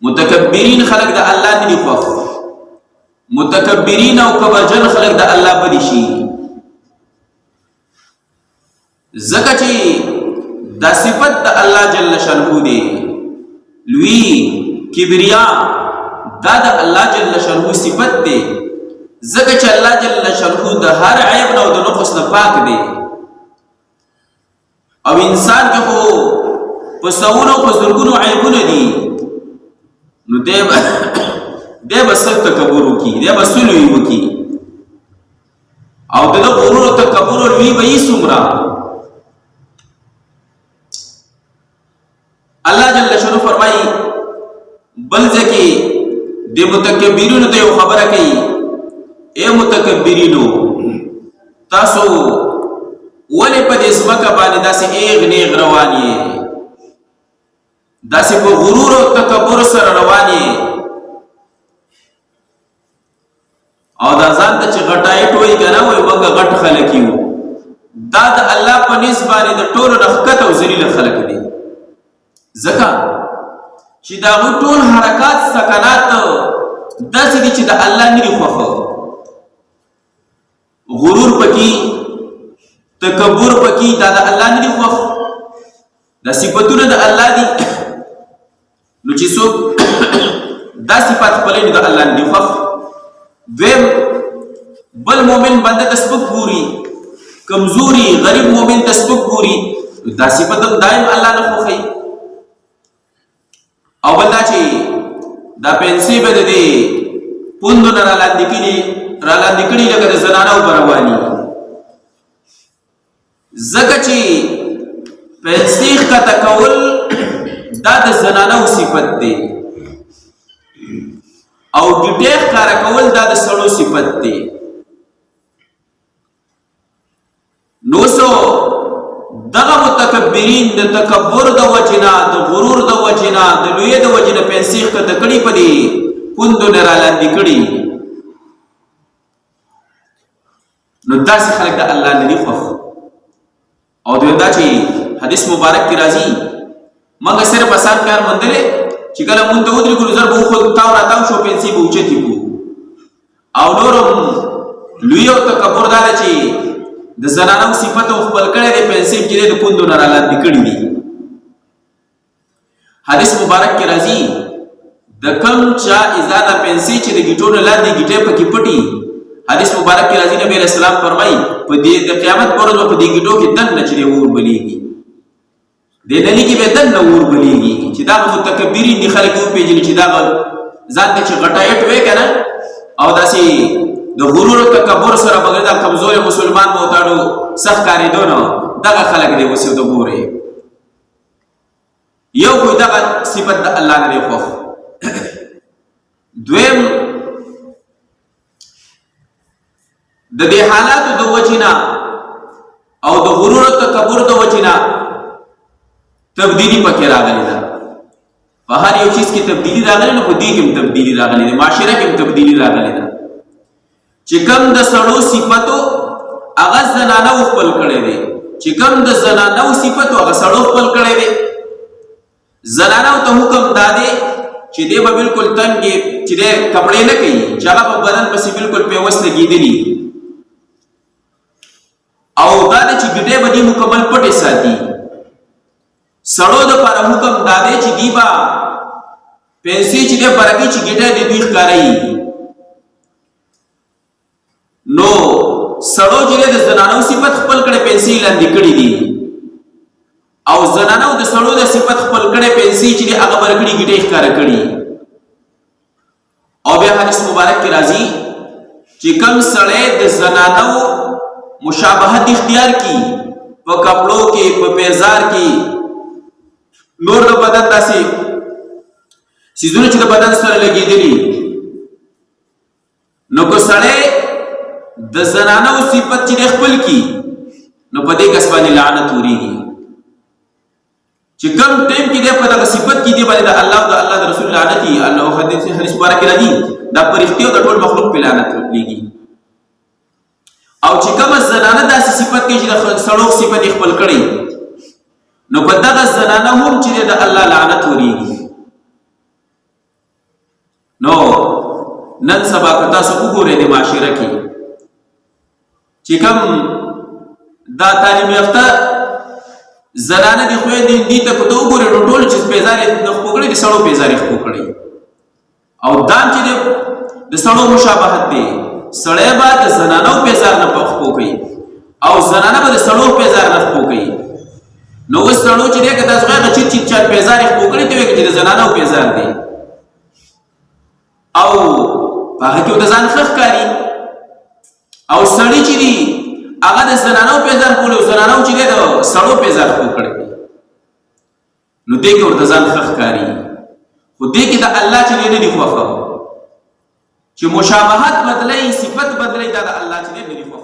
متکبرین خلق د الله نه دي خوښ، متکبرین او کبرجن خلق د الله بدي شي. ځکه چې دا صفت د الله جل شانه دی، لوی کبریا دا د الله جل شانه صفت دی. ځکه چې الله جل شانه د هر عیب نه او د نقص نه پاک دی. او انسان کې خو په سوونو په زرګونو عیبونه دي، نو دی به سخت تکبر وکړي، دی به سلوي وکړي، او د غرور او تکبر لوی به یې څومره. الله جل شانه فرمایي بل ځکه د متکبرینو ته یو خبره کوي، اے متکبرینو تاسو ولې په دې ځمکه باندې داسې ایغ نیغ روان یې، داسې په غرور او تکبر سره روان یې، او دا ځان ته چې غټایټ وایي که نه وایي موږ غټ خلک یو. دا د الله په نسبت باندې د ټولو نه ښکته او ذلیله خلک دي. ځکه چې د هغوی ټول حرکات سکنات داسې دي چې د الله نه دي خوښه. غرور پکې، تکبر پکې، دا د الله نه دي خوښ، دا صفتونه د الله دي. نو چې څوک دا صفات خپلوي نو د الله نه دي خوښ. دویم بل مؤمن بنده ته سپک ګوري، کمزوري غریب مؤمن ته سپک ګوري، دا صفت هم دایم الله نه خوښوي. او بل دا چې دا پنسې به د دې پوندو نه رالاندې کړي لکه د زنانو په رواني. ځکه چې پنسې ښکته کول دا د زنانو صفت دی، او ګیټې ښکاره کول دا د سړو صفت دی. نو سو دغه متکبرین د تکبر د وجنا، د غرور د وجنا، د لوی د وجنا پنسې ښکته کړي په دې پوندو نه رالاندې کړي، نو داسې خلک د الله نه دي خوښ. او دویم دا چې حدیث مبارک کې راځي موږ صرف اسان کار موندلې چې کله مونږ ته ودرېږو نو زر به وخو تاو راتاو شو، پنسې به اوچتې کړو. او نور هم لوی او تکبر دا ده چې د زنانو صفت او خپل کړی دی، پنسې چې د پوندو نه رالاندې کړي دي. حدیث مبارک کې راځي د کم چا اذا دا پنسې چې د ګیټو نه لاندې ګیټې پکې پټي، حدیث مبارک کې راځي نبی علیہ السلام فرمایي په دې د قیامت پر ورځ په دې ګیټو کې دننه چې اور بلیږي، د نلی کې به دننه اور بلیږي. چې دا متکبرین دي خلک وپېژني چې دا ځان ته چې غټایټ وی که نه، او داسې د غرور او تکبر سره بغیر دا کمزوری مسلمان به ورته سخت کارېدو نو دغه خلک دی اوس ورته ګورئ. یو خو دغه صفت د الله نه دی خوښ. دویم د دې حالاتو د وجینا او د غرور او تکبر د وجینا تبدیلی پکې راغلی ده. په هر یو چیز کې تبدیلی راغلی، نو په دې کې هم تبدیلی راغلی ده، معاشره کې هم تبدیلی راغلی ده. چې کوم د سړو صفتو هغه زنانو خپل کړی دی، چې کوم د زنانو صفتو هغه سړو خپل کړی دی. زنانو ته حکم دا دی چې دی به بالکل تنګې چې دی کپړې نه کوي، چې هغه په بدن پسې بالکل پیوست لګېدلي، او دا دی چې ګیټې به دې مکمل پټې ساتي. سړو دپاره حکم دا دی چې دی به پنسې چې دی برګي چې ګیټه دې دوی ښکاروي. نو سړو چې د زنانو صفت خپل کړی پنسې لاندې کړي دي، او زنانو د سړو د صفت خپل کړی پنسې چې دی هغه برګړي ګیټې ښکاره کړي. او بیا حدیث مبارک کې راځي چې کوم سړی د زنانو مشابهت اختیار کی په کپړو کې، په پیزار کې، نور د بدن داسې څیزونه چې د بدن سره لګېدلي، نو که سړی د زنانو صفت چې دی خپل کی، نو په دې کس باندې لعنت ورېږي. چې کوم ټیم کې دی په دغه صفت کې دی باندې د الله او د الله د رسول لعنت وي. الله حدیث مبارک کې راځي دا فرښتې او د ټول مخلوق په لعنت لګي. او چې کومه زنانه داسې صفت کې چې د سړو صفت یې خپل کړی، نو په دغه زنانه هم چې د الله لعنت ورېږي. نن سبا که تاسو وګورئ د معاشره کې چې کوم دا تعلیم یافته زنانه دي خویندې دي ته که ته وګورې نو ټول چې پیزارې نه خپو کړي د سړو پیزارې خپو کړي او دا چې د سړو مشابهت دی سړی به د زنانو پیزار نه خپو کوي او زنانه به د سړو پیزار نه خپو کوي نو اوس سړو چې دی که تاسو هغه چیت چیت چات پیزارې خپو کړي ته وایي چې د زنانو پیزار دی او هغه کې د ځان ښه ښکاري او سړی چې دی هغه د زنانو پیزار کولی او زنانو چې دی د سړو پیزار خپو کړی نو دې کې ورته ځان ښه ښکاري خو دې کې د الله چې دی نه دي خوښه چې مشابهت بدلوي صفت بدلوي دا د الله چې دی نه دي خوښه